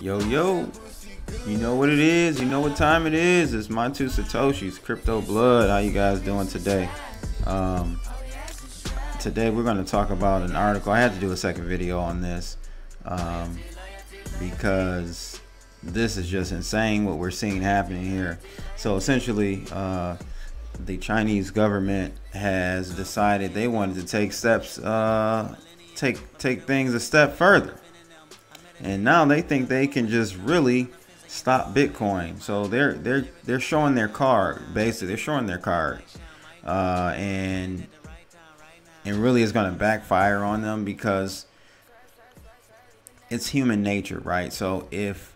Yo, yo, you know what it is, you know what time it is. It's my two Satoshis, Crypto Blood. How you guys doing today? Um, Today we're going to talk about an article. I had to do a second video on this um, because this is just insane what we're seeing happening here. So essentially, the Chinese government has decided they wanted to take steps, take things a step further. And now they think they can just really stop Bitcoin. So they're showing their card. Basically, they're showing their card, and really it's going to backfire on them because it's human nature, right? So if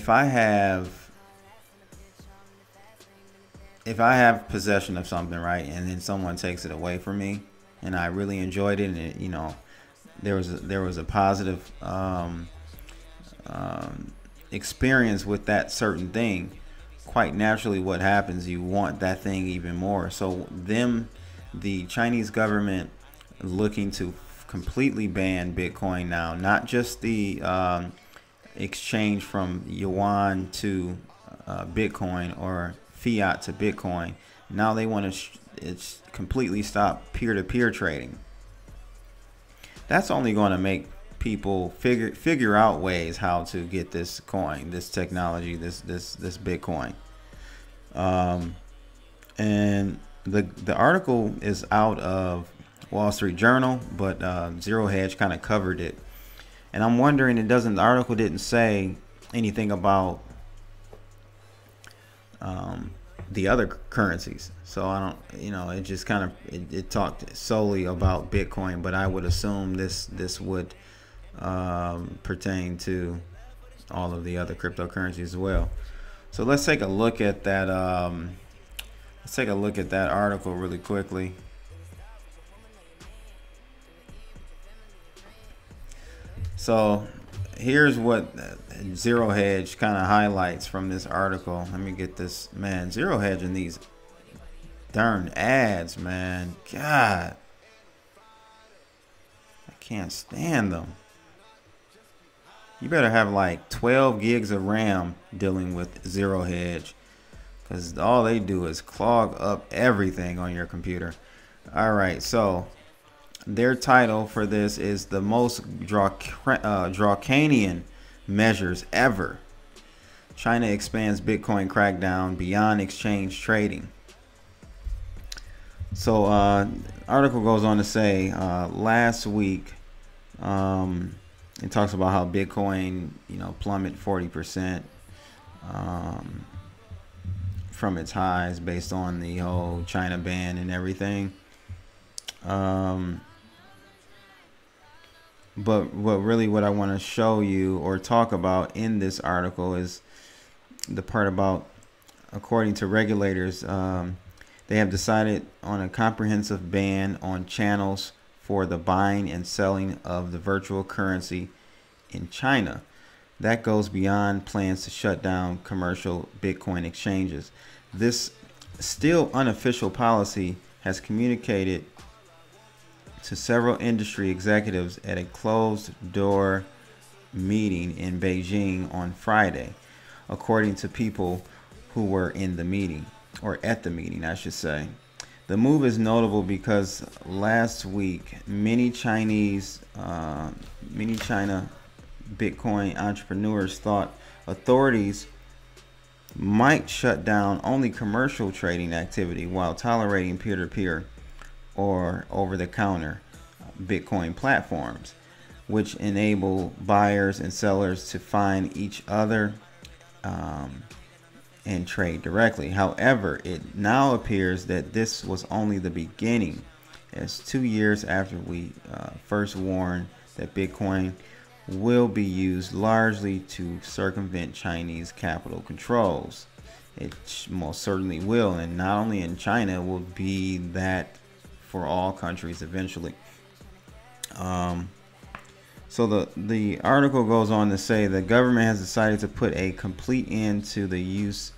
I have possession of something, right, and then someone takes it away from me, and I really enjoyed it, and there was a positive experience with that certain thing, quite naturally what happens, you want that thing even more. So the Chinese government looking to completely ban Bitcoin now, not just the exchange from yuan to Bitcoin or fiat to Bitcoin. Now they want to it's completely stop peer-to-peer trading. That's only going to make people figure out ways how to get this coin, this technology, this Bitcoin. And the article is out of Wall Street Journal, but Zero Hedge kind of covered it. And I'm wondering, the article didn't say anything about the other currencies. So I don't, it just kind of, it talked solely about Bitcoin, but I would assume this would pertain to all of the other cryptocurrencies as well. So let's take a look at that. Let's take a look at that article really quickly. So here's what Zero Hedge kind of highlights from this article. Let me get this, man. Zero Hedge and these darn ads, man. God, I can't stand them. You better have like 12 gigs of RAM dealing with Zero Hedge, because all they do is clog up everything on your computer. All right, so their title for this is the most draconian measures ever. China expands Bitcoin crackdown beyond exchange trading. So article goes on to say last week it talks about how Bitcoin plummet 40% from its highs based on the whole China ban and everything. But what I want to show you or talk about in this article is the part about, according to regulators, they have decided on a comprehensive ban on channels for the buying and selling of the virtual currency in China. That goes beyond plans to shut down commercial Bitcoin exchanges. This still unofficial policy has communicated to several industry executives at a closed-door meeting in Beijing on Friday, according to people who were in the meeting, or at the meeting, I should say. The move is notable because last week, many China Bitcoin entrepreneurs thought authorities might shut down only commercial trading activity while tolerating peer-to-peer or over-the-counter Bitcoin platforms, which enable buyers and sellers to find each other and trade directly. However, it now appears that this was only the beginning, as 2 years after we first warned that Bitcoin will be used largely to circumvent Chinese capital controls. It most certainly will, and not only in China, will be that for all countries eventually. So the article goes on to say the government has decided to put a complete end to the use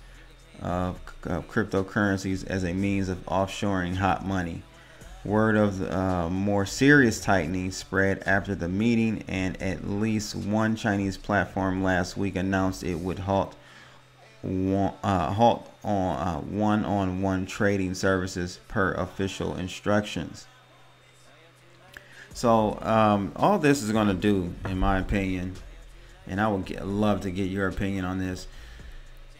of cryptocurrencies as a means of offshoring hot money, Word of more serious tightening spread after the meeting, and at least one Chinese platform last week announced it would halt on one-on-one trading services per official instructions. So all this is going to do, in my opinion, and I would love to get your opinion on this.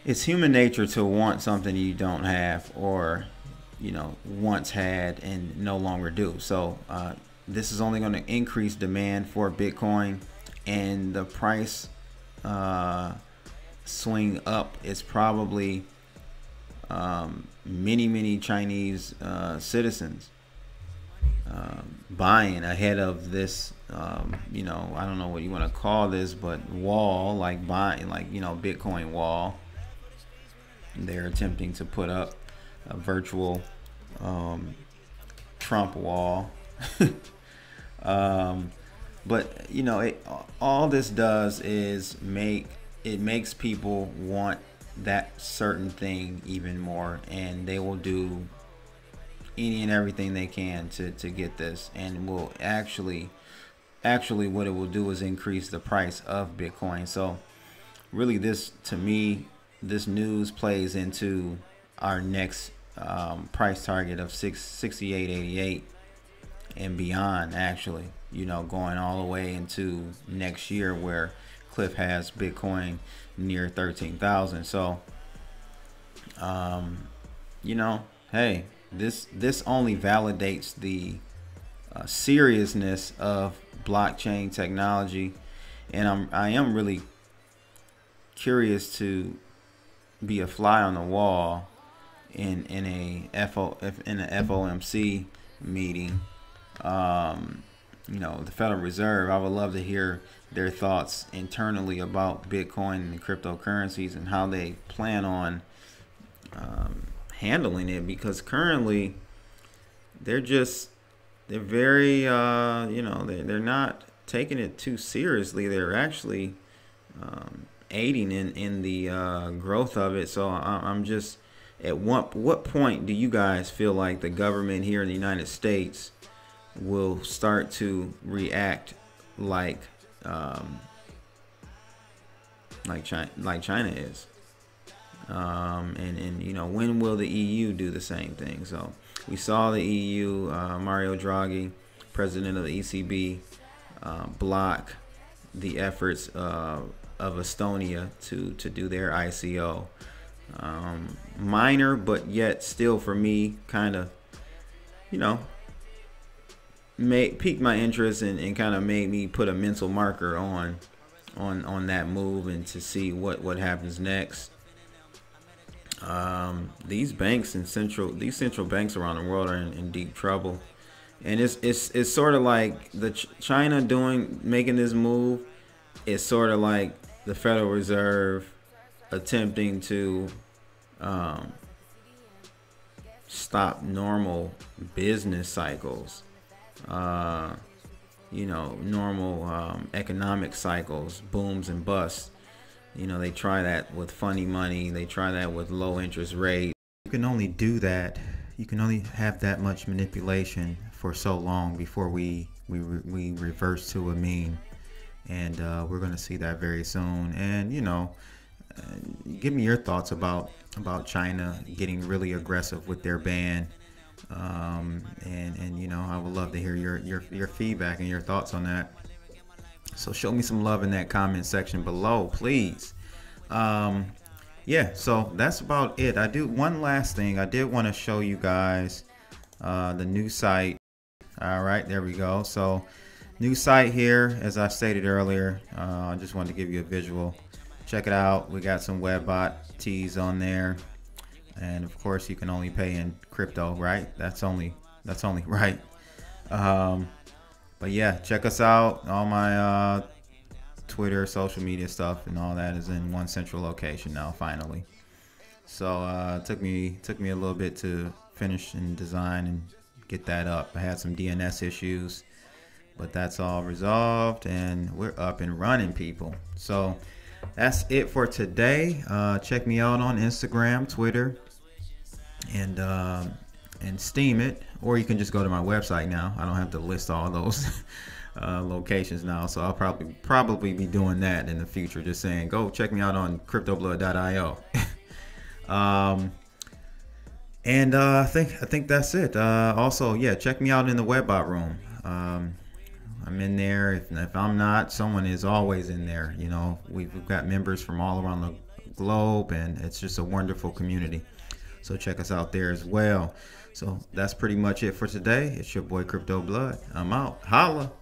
It's human nature to want something you don't have, or once had and no longer do. So this is only going to increase demand for Bitcoin, and the price swing up is probably many Chinese citizens buying ahead of this. I don't know what you want to call this, but wall, like buying, like Bitcoin wall. They're attempting to put up a virtual Trump wall. But all this does is makes people want that certain thing even more, and they will do any and everything they can to get this, and will actually what it will do is increase the price of Bitcoin. So really, this, to me, this news plays into our next price target of 68.88 and beyond, actually, going all the way into next year, where Clif has Bitcoin near 13,000. So hey, this only validates the seriousness of blockchain technology, and I am really curious to be a fly on the wall in a FOMC meeting. The Federal Reserve. I would love to hear their thoughts internally about Bitcoin and cryptocurrencies, and how they plan on handling it, because currently they're very they're not taking it too seriously. They're actually aiding in the growth of it. So I'm just, at what point do you guys feel like the government here in the United States will start to react like China is? And when will the EU do the same thing? So we saw the EU, Mario Draghi, president of the ECB, block the efforts of Estonia to do their ICO. Minor, but yet still, for me, kind of piqued my interest, and kind of made me put a mental marker on that move, and to see what happens next. These banks and central banks around the world are in deep trouble, and it's sort of like the China making this move. It's sort of like the Federal Reserve attempting to stop normal business cycles, normal economic cycles, booms and busts. They try that with funny money. They try that with low interest rates. You can only do that. You can only have that much manipulation for so long before we reverse to a mean. And we're going to see that very soon. And give me your thoughts about China getting really aggressive with their ban. And I would love to hear your feedback and your thoughts on that. So show me some love in that comment section below, please. Yeah, so that's about it. One last thing. I did want to show you guys the new site. All right, there we go. So new site here, as I stated earlier. I just wanted to give you a visual. Check it out. We got some Webbot tees on there, and of course you can only pay in crypto, right? That's only right. But yeah, check us out. All my Twitter, social media stuff, and all that is in one central location now, finally. So it took me a little bit to finish and design and get that up. I had some DNS issues, but that's all resolved, and we're up and running, people. So that's it for today. Check me out on Instagram, Twitter, and and steam it, or you can just go to my website now. I don't have to list all those locations now, so I'll probably be doing that in the future, just saying go check me out on cryptoblood.io. And I think that's it. Also, yeah, check me out in the Webbot room. I'm in there. If I'm not, someone is always in there. You know, we've got members from all around the globe, and it's just a wonderful community. So check us out there as well. So that's pretty much it for today. It's your boy Crypto Blood. I'm out. Holla.